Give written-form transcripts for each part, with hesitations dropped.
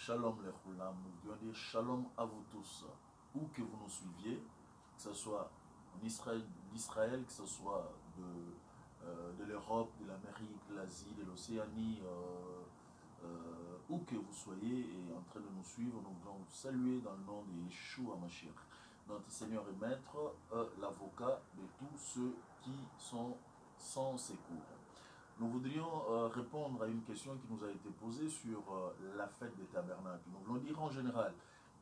Shalom les Roulam, nous voulons dire Shalom à vous tous, où que vous nous suiviez, que ce soit en Israël, d'Israël, que ce soit de l'Europe, de l'Amérique, de l'Asie, de l'Océanie, où que vous soyez et en train de nous suivre, nous voulons vous saluer dans le nom de Yeshua Mashiach, notre Seigneur et Maître, l'avocat de tous ceux qui sont sans secours. Nous voudrions répondre à une question qui nous a été posée sur la fête des tabernacles. Nous voulons dire en général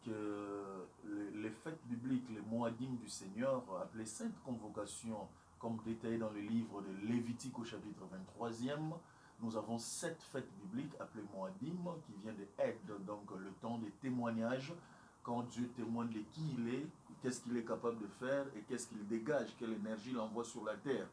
que les fêtes bibliques, les Moadim du Seigneur, appelées saintes convocations, comme détaillé dans le livre de Lévitique au chapitre 23e, nous avons 7 fêtes bibliques appelées Moadim, qui viennent de Aide, donc le temps des témoignages, quand Dieu témoigne de qui il est, qu'est-ce qu'il est capable de faire et qu'est-ce qu'il dégage, quelle énergie il envoie sur la terre.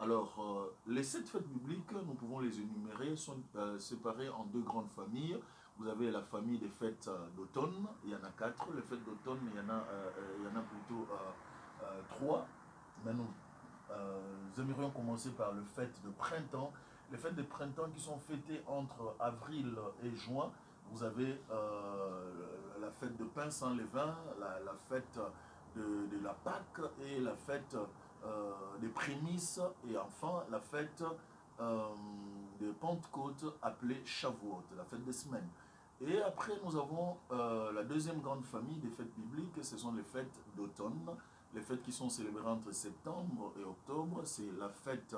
Alors, les 7 fêtes bibliques, nous pouvons les énumérer, sont séparées en 2 grandes familles. Vous avez la famille des fêtes d'automne, il y en a 4. Les fêtes d'automne, il y en a plutôt 3. Mais nous aimerions commencer par les fêtes de printemps. Les fêtes de printemps qui sont fêtées entre avril et juin. Vous avez la fête de pain sans levain, la fête de la Pâque et la fête des prémices, et enfin la fête de Pentecôte appelée Shavuot, la fête des semaines. Et après nous avons la deuxième grande famille des fêtes bibliques, ce sont les fêtes d'automne, les fêtes qui sont célébrées entre septembre et octobre. C'est la fête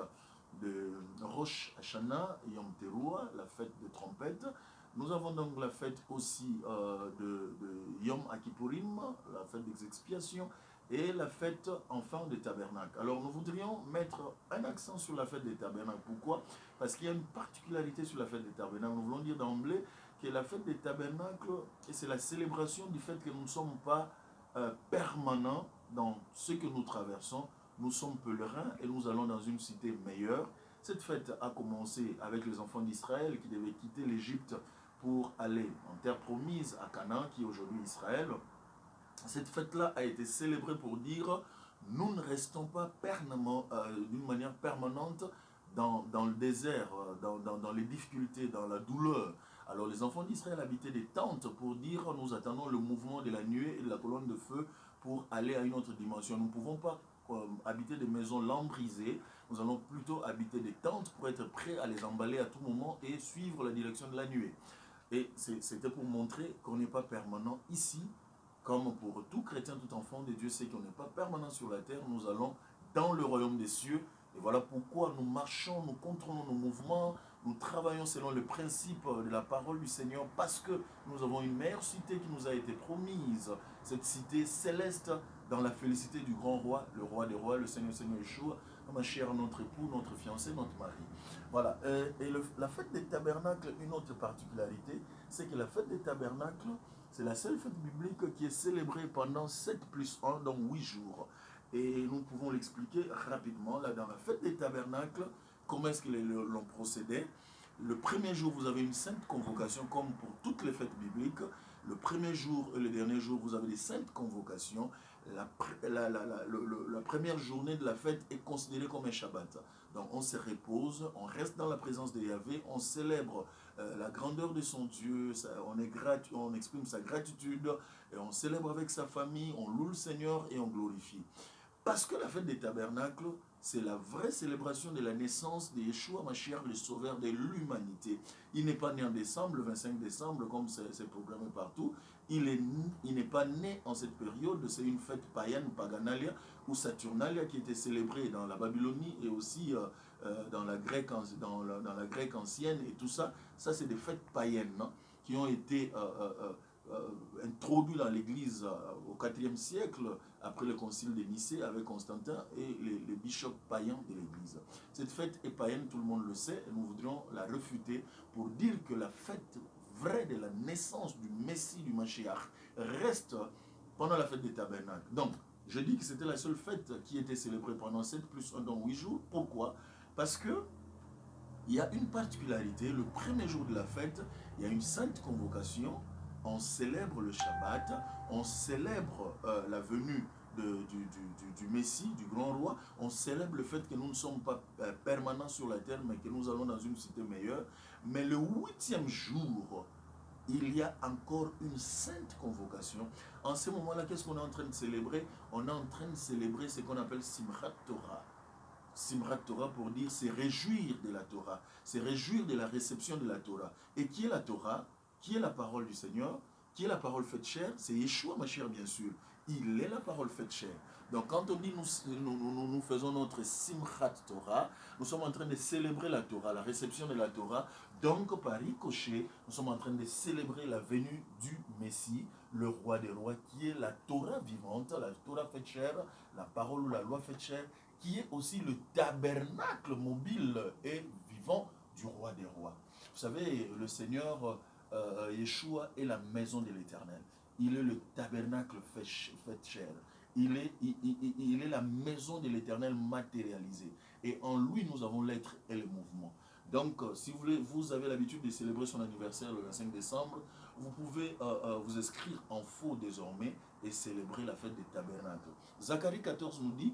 de Rosh Hashanah, Yom Teruah, la fête de trompette. Nous avons donc la fête aussi de Yom Kippourim, la fête des expiations, et la fête enfin des tabernacles. Alors nous voudrions mettre un accent sur la fête des tabernacles. Pourquoi? Parce qu'il y a une particularité sur la fête des tabernacles. Nous voulons dire d'emblée que la fête des tabernacles, c'est la célébration du fait que nous ne sommes pas permanents dans ce que nous traversons. Nous sommes pèlerins et nous allons dans une cité meilleure. Cette fête a commencé avec les enfants d'Israël qui devaient quitter l'Égypte pour aller en terre promise à Canaan, qui est aujourd'hui Israël. Cette fête-là a été célébrée pour dire nous ne restons pas d'une manière permanente dans le désert, dans les difficultés, dans la douleur. Alors les enfants d'Israël habitaient des tentes pour dire nous attendons le mouvement de la nuée et de la colonne de feu pour aller à une autre dimension. Nous ne pouvons pas habiter des maisons lambrisées, nous allons plutôt habiter des tentes pour être prêts à les emballer à tout moment et suivre la direction de la nuée. Et c'était pour montrer qu'on n'est pas permanent ici. Comme pour tout chrétien, tout enfant de Dieu, c'est qu'on n'est pas permanent sur la terre, nous allons dans le royaume des cieux. Et voilà pourquoi nous marchons, nous contrôlons nos mouvements, nous travaillons selon le principe de la parole du Seigneur, parce que nous avons une meilleure cité qui nous a été promise, cette cité céleste dans la félicité du grand roi, le roi des rois, le Seigneur Yeshua, ma chère, notre époux, notre fiancé, notre mari. Voilà. Et la fête des tabernacles, une autre particularité, c'est que la fête des tabernacles, c'est la seule fête biblique qui est célébrée pendant 7 plus 1, donc 8 jours. Et nous pouvons l'expliquer rapidement. Là, dans la fête des tabernacles, comment est-ce qu'ils l'ont procédé? Le premier jour, vous avez une sainte convocation, comme pour toutes les fêtes bibliques. Le premier jour et le dernier jour, vous avez des saintes convocations. La première journée de la fête est considérée comme un Shabbat. Donc on se repose, on reste dans la présence de Yahvé, on célèbre la grandeur de son Dieu, on exprime sa gratitude, et on célèbre avec sa famille, on loue le Seigneur et on glorifie. Parce que la fête des tabernacles, c'est la vraie célébration de la naissance de Yeshua Mashiach, le sauveur de l'humanité. Il n'est pas né en décembre, le 25 décembre, comme c'est programmé partout. Il n'est pas né en cette période, c'est une fête païenne, Paganalia, ou Saturnalia, qui était célébrée dans la Babylonie et aussi dans la Grecque ancienne et tout ça. Ça, c'est des fêtes païennes, non, qui ont été introduites dans l'Église au IVe siècle, après le concile de Nicée avec Constantin et les bishops païens de l'Église. Cette fête est païenne, tout le monde le sait, et nous voudrions la refuter pour dire que la fête vraie de la naissance du Messie, du Mashiach, reste pendant la fête des tabernacles. Donc, je dis que c'était la seule fête qui était célébrée pendant 7 plus 1, donc 8 jours. Pourquoi? Parce que il y a une particularité. Le premier jour de la fête, il y a une sainte convocation. On célèbre le Shabbat, on célèbre la venue du Messie, du grand roi, on célèbre le fait que nous ne sommes pas permanents sur la terre, mais que nous allons dans une cité meilleure. Mais le 8e jour il y a encore une sainte convocation. En ce moment-là, qu'est-ce qu'on est en train de célébrer? On est en train de célébrer ce qu'on appelle Simchat Torah. Simchat Torah pour dire c'est réjouir de la Torah, c'est réjouir de la réception de la Torah. Et qui est la Torah? Qui est la parole du Seigneur? Qui est la parole faite chair? C'est Yeshua Mashiach, bien sûr. Il est la parole faite chair. Donc quand on dit nous faisons notre Simchat Torah, nous sommes en train de célébrer la Torah, la réception de la Torah. Donc par ricochet, nous sommes en train de célébrer la venue du Messie, le roi des rois, qui est la Torah vivante, la Torah faite chair, la parole ou la loi faite chair, qui est aussi le tabernacle mobile et vivant du roi des rois. Vous savez, le Seigneur Yeshua est la maison de l'Éternel. Il est le tabernacle fait chair. Il est la maison de l'Éternel matérialisée. Et en lui, nous avons l'être et le mouvement. Donc, si vous voulez, vous avez l'habitude de célébrer son anniversaire le 25 décembre, vous pouvez vous inscrire en faux désormais et célébrer la fête des tabernacles. Zacharie 14 nous dit,